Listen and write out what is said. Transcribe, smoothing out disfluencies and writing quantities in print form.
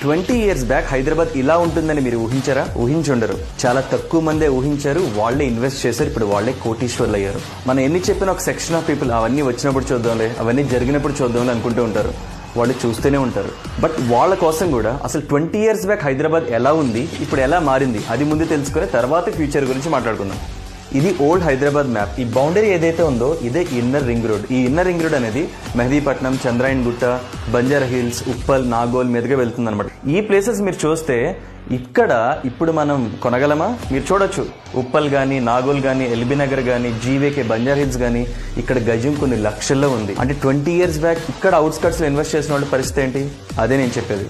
20 years back Hyderabad ఇలా ఉంటుందని మీరు ఊహించారా? ఊహించుండరు. చాలా తక్కువ మందే ఊహించారు. వాళ్లే ఇన్వెస్ట్ చేశారు. ఇప్పుడు వాళ్లే కోటీశ్వర్లు అయ్యారు. మనం ఎన్ని చెప్పినా ఒక సెక్షన్ ఆఫ్ పీపుల్ అవన్నీ వచ్చినప్పుడు చూద్దాంలే, అవన్నీ జరిగినప్పుడు చూద్దాంలే అనుకుంటూ ఉంటారు. వాళ్ళు చూస్తూనే ఉంటారు. బట్ వాళ్ళ కోసం కూడా అసలు 20 years బ్యాక్ హైదరాబాద్ ఎలా ఉంది, ఇప్పుడు ఎలా మారింది, అది ముందు తెలుసుకుని తర్వాత ఫ్యూచర్ గురించి మాట్లాడుకుందాం. ఇది ఓల్డ్ హైదరాబాద్ మ్యాప్. ఈ బౌండరీ ఏదైతే ఉందో ఇదే ఇన్నర్ రింగ్ రోడ్. ఈ ఇన్నర్ రింగ్ రోడ్ అనేది మెహదీపట్నం, చంద్రాయన్ గుట్ట, బంజారా హిల్స్, ఉప్పల్, నాగోల్ మీదుగా వెళ్తుంది అనమాట. ఈ ప్లేసెస్ మీరు చూస్తే ఇక్కడ ఇప్పుడు మనం కొనగలమా? మీరు చూడొచ్చు, ఉప్పల్ కానీ, నాగోల్ కానీ, ఎల్బీ నగర్ కానీ, జీవేకే, బంజారా హిల్స్ కానీ ఇక్కడ గజం కొన్ని లక్షల్లో ఉంది. అంటే 20 years బ్యాక్ ఇక్కడ అవుట్స్కట్స్ లో ఇన్వెస్ట్ చేసిన వాళ్ళ పరిస్థితి ఏంటి? అదే నేను చెప్పేది.